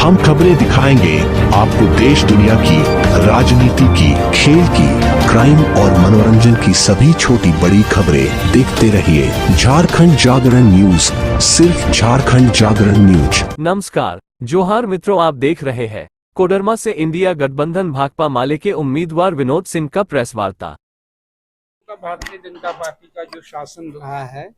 हम खबरें दिखाएंगे आपको देश दुनिया की, राजनीति की, खेल की, क्राइम और मनोरंजन की सभी छोटी बड़ी खबरें देखते रहिए झारखंड जागरण न्यूज, सिर्फ झारखंड जागरण न्यूज। नमस्कार, जोहार मित्रों, आप देख रहे हैं कोडरमा से इंडिया गठबंधन भाकपा माले के उम्मीदवार विनोद सिंह का प्रेस वार्ता। भारतीय जनता पार्टी का जो शासन रहा है,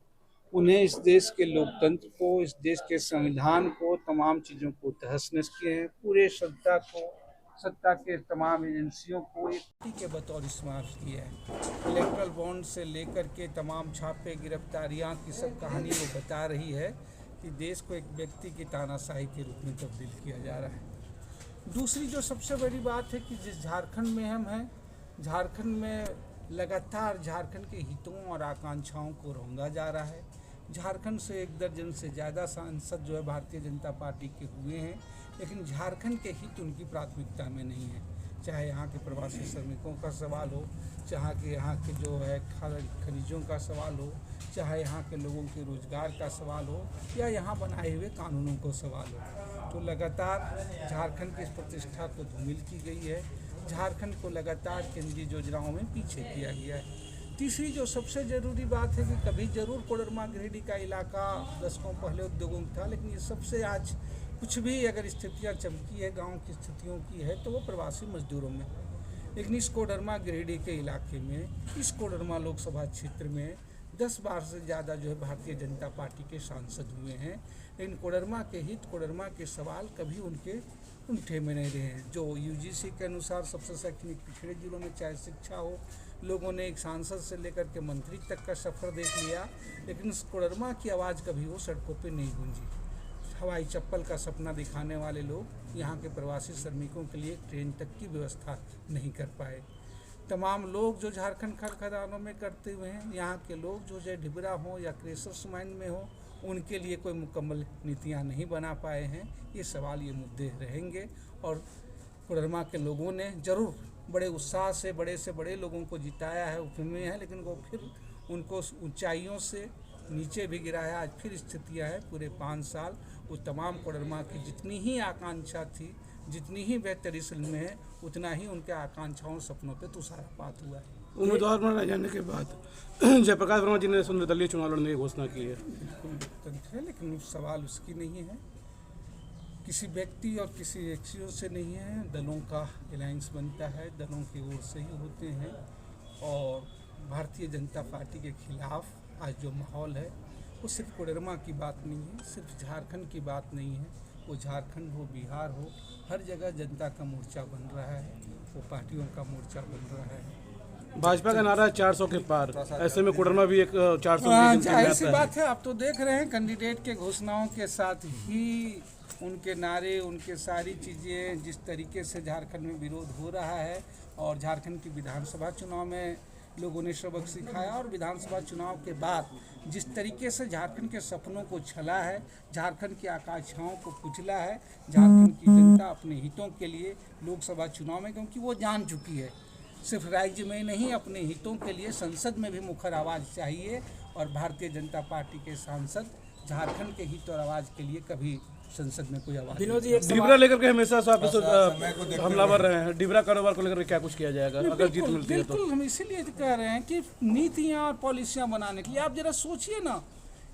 उन्हें इस देश के लोकतंत्र को, इस देश के संविधान को, तमाम चीज़ों को तहस नहस किए हैं। पूरे सत्ता के तमाम एजेंसियों को एक व्यक्ति के बतौर इस्तेमाल किया है। इलेक्ट्रल बॉन्ड से लेकर के तमाम छापे, गिरफ्तारियां की सब कहानी वो बता रही है कि देश को एक व्यक्ति की तानाशाही के रूप में तब्दील किया जा रहा है। दूसरी जो सबसे बड़ी बात है कि जिस झारखंड में हम हैं, झारखंड में लगातार झारखंड के हितों और आकांक्षाओं को रौंदा जा रहा है। झारखंड से 1 दर्जन से ज़्यादा सांसद जो है भारतीय जनता पार्टी के हुए हैं, लेकिन झारखंड के हित उनकी प्राथमिकता में नहीं है। चाहे यहाँ के प्रवासी श्रमिकों का सवाल हो, चाहे यहाँ के जो है खनिजों का सवाल हो, चाहे यहाँ के लोगों के रोजगार का सवाल हो, या यहाँ बनाए हुए कानूनों को सवाल हो, तो लगातार झारखंड की इस प्रतिष्ठा को धूमिल की गई है। झारखंड को लगातार केंद्रीय योजनाओं में पीछे किया गया है। तीसरी जो सबसे ज़रूरी बात है कि कभी ज़रूर कोडरमा गिरिडीह का इलाका दशकों पहले उद्योगों में था, लेकिन ये सबसे आज कुछ भी अगर स्थितियाँ चमकी है, गांव की स्थितियों की है, तो वो प्रवासी मजदूरों में। लेकिन इस कोडरमा गिरिडीह के इलाके में, इस कोडरमा लोकसभा क्षेत्र में 10 बार से ज़्यादा जो है भारतीय जनता पार्टी के सांसद हुए हैं, लेकिन कोडरमा के हित, कोडरमा के सवाल कभी उनके उठे में नहीं रहे हैं। जो यूजीसी के अनुसार सबसे शैक्षणिक पिछड़े जिलों में चाहे शिक्षा हो, लोगों ने एक सांसद से लेकर के मंत्री तक का सफ़र देख लिया, लेकिन कोडरमा की आवाज़ कभी वो सड़कों पे नहीं गूंजी। हवाई चप्पल का सपना दिखाने वाले लोग यहाँ के प्रवासी श्रमिकों के लिए ट्रेन तक की व्यवस्था नहीं कर पाए। तमाम लोग जो झारखंड खदानों में करते हुए हैं, यहाँ के लोग जो चाहे ढिबरा हो या क्रेशर्स माइन में हो, उनके लिए कोई मुकम्मल नीतियाँ नहीं बना पाए हैं। ये सवाल, ये मुद्दे रहेंगे और कोडरमा के लोगों ने ज़रूर बड़े उत्साह से बड़े लोगों को जिताया है, उम्मीद है, लेकिन वो फिर उनको ऊंचाइयों से नीचे भी गिराया। आज फिर स्थितियाँ है, पूरे 5 साल उस तमाम कोडरमा की जितनी ही आकांक्षा थी, जितनी ही बेहतरी में है, उतना ही उनके आकांक्षाओं सपनों पे तुषारपात हुआ है। उम्मीदवार बना जाने के बाद जयप्रकाश वर्मा जी ने निर्दलीय चुनाव लड़ने की घोषणा की है। बिल्कुल है, लेकिन सवाल उसकी नहीं है, किसी व्यक्ति और किसी व्यक्तियों से नहीं है। दलों का अलायंस बनता है, दलों की ओर से ही होते हैं। और भारतीय जनता पार्टी के खिलाफ आज जो माहौल है, वो सिर्फ कोडरमा की बात नहीं है, सिर्फ झारखंड की बात नहीं है। वो झारखंड हो, बिहार हो, हर जगह जनता का मोर्चा बन रहा है, वो पार्टियों का मोर्चा बन रहा है। भाजपा का नारा 400 के पार, ऐसे में कोडरमा भी एक 400 ऐसी बात है। आप तो देख रहे हैं कैंडिडेट के घोषणाओं के साथ ही उनके नारे, उनके सारी चीज़ें, जिस तरीके से झारखंड में विरोध हो रहा है, और झारखंड की विधानसभा चुनाव में लोगों ने सबक सिखाया, और विधानसभा चुनाव के बाद जिस तरीके से झारखंड के सपनों को छला है, झारखंड की आकांक्षाओं को कुचला है, झारखंड की जनता अपने हितों के लिए लोकसभा चुनाव में, क्योंकि वो जान चुकी है, सिर्फ राज्य में नहीं, अपने हितों के लिए संसद में भी मुखर आवाज़ चाहिए। और भारतीय जनता पार्टी के सांसद झारखंड के हित और आवाज़ के लिए कभी संसद में कोई आवाज़ नहीं। डिबरा लेकर के हमेशा हमलावर रहे हैं। डिबरा कारोबार को लेकर क्या कुछ किया जाएगा अगर जीत मिलती है तो? बिल्कुल, हम इसीलिए कह रहे हैं कि नीतियाँ और पॉलिसियाँ बनाने के लिए आप जरा सोचिए ना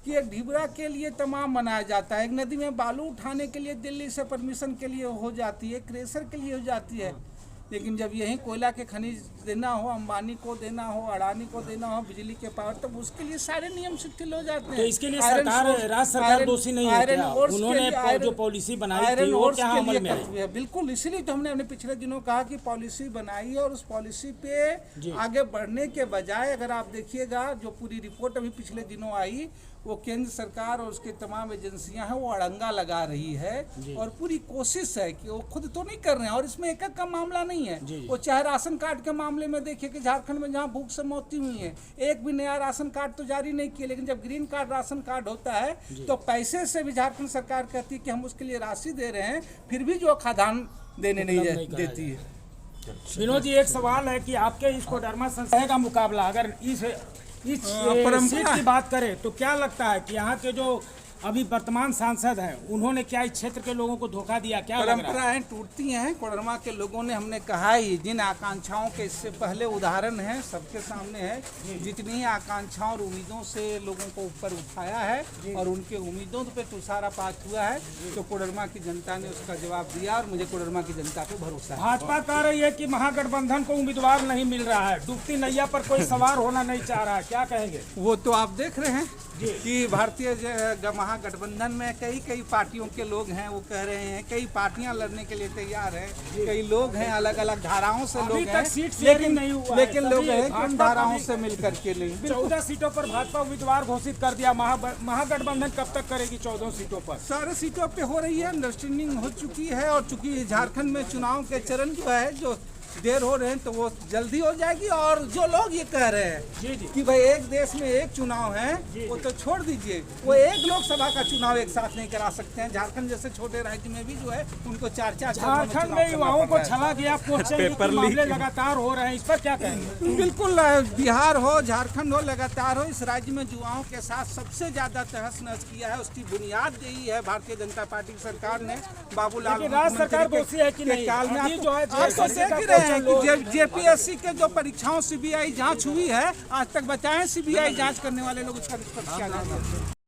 कि एक ढिबरा के लिए तमाम बनाया जाता है, एक नदी में बालू उठाने के लिए दिल्ली से परमिशन के लिए हो जाती है, क्रेशर के लिए हो जाती है, लेकिन जब यहीं कोयला के खनिज देना हो, अंबानी को देना हो, अडानी को देना हो, बिजली के पावर, तब उसके लिए सारे नियम शिथिल हो जाते हैं। तो इसके लिए राज्य सरकार दोषी नहीं है क्या? उन्होंने जो पॉलिसी बनाई थी वो क्या अमल में है? बिल्कुल, इसीलिए तो हमने अपने पिछले दिनों कहा कि पॉलिसी बनाई है, और उस पॉलिसी पे आगे बढ़ने के बजाय, अगर आप देखिएगा जो पूरी रिपोर्ट अभी पिछले दिनों आई, वो केंद्र सरकार और उसके तमाम एजेंसियां हैं, वो अड़ंगा लगा रही है, और पूरी कोशिश है कि वो खुद तो नहीं कर रहे हैं। और इसमें एक का मामला नहीं है, वो चाहे राशन कार्ड के मामले में देखिए कि झारखंड में जहां भूख से मौतें हुई है, एक भी नया राशन कार्ड तो जारी नहीं किया, लेकिन जब ग्रीन कार्ड राशन कार्ड होता है तो पैसे से भी झारखंड सरकार कहती है कि हम उसके लिए राशि दे रहे हैं, फिर भी जो खाद्यान्न देने नहीं देती है। विनोद जी, एक सवाल है कि आपके इस कोडरमा संस्थान का मुकाबला अगर इस सीट की बात करें तो क्या लगता है कि यहाँ के जो अभी वर्तमान सांसद हैं, उन्होंने क्या इस क्षेत्र के लोगों को धोखा दिया? क्या लग रहा है? परंपराएं टूटती हैं। कोडरमा के लोगों ने, हमने कहा ही, जिन आकांक्षाओं के इससे पहले उदाहरण है सबके सामने है, जितनी आकांक्षाओं और उम्मीदों से लोगों को ऊपर उठाया है और उनके उम्मीदों पे तुषारपात हुआ है, तो कोडरमा की जनता ने उसका जवाब दिया और मुझे कोडरमा की जनता पे भरोसा है। भाजपा कह रही है कि महागठबंधन को उम्मीदवार नहीं मिल रहा है, डूबती नैया पर कोई सवार होना नहीं चाह रहा है, क्या कहेंगे? वो तो आप देख रहे हैं कि भारतीय महागठबंधन में कई पार्टियों के लोग हैं, वो कह रहे हैं कई पार्टियां लड़ने के लिए तैयार है, कई लोग हैं अलग अलग धाराओं से लोग हैं, लेकिन लोग हैं धाराओं से मिलकर के नहीं। 14 सीटों पर भाजपा उम्मीदवार घोषित कर दिया। महागठबंधन कब तक करेगी 14 सीटों पर? सारे सीटों पे हो रही है, अंडरस्टैंडिंग हो चुकी है और चूंकि झारखंड में चुनाव के चरण जो है, जो देर हो रहे हैं, तो वो जल्दी हो जाएगी। और जो लोग ये कह रहे हैं कि भाई एक देश में एक चुनाव है, वो तो छोड़ दीजिए, वो एक लोकसभा का चुनाव एक साथ नहीं करा सकते हैं। झारखंड जैसे छोटे राज्य में भी जो है उनको 4-4 झारखंड में युवाओं को छला गया, मामले लगातार हो रहे हैं, इस पर क्या कहेंगे? बिल्कुल, बिहार हो, झारखंड हो, लगातार हो, इस राज्य में युवाओं के साथ सबसे ज्यादा तहस नहस किया है। उसकी बुनियाद यही है भारतीय जनता पार्टी की सरकार ने। बाबूलाल राज्य सरकार दोषी है कि नहीं? काल में जो है जेपीएससी के जो परीक्षाओं सीबीआई जांच हुई है, आज तक बताएं सीबीआई जांच करने वाले लोग उसका निष्पक्ष क्या जाएंगे?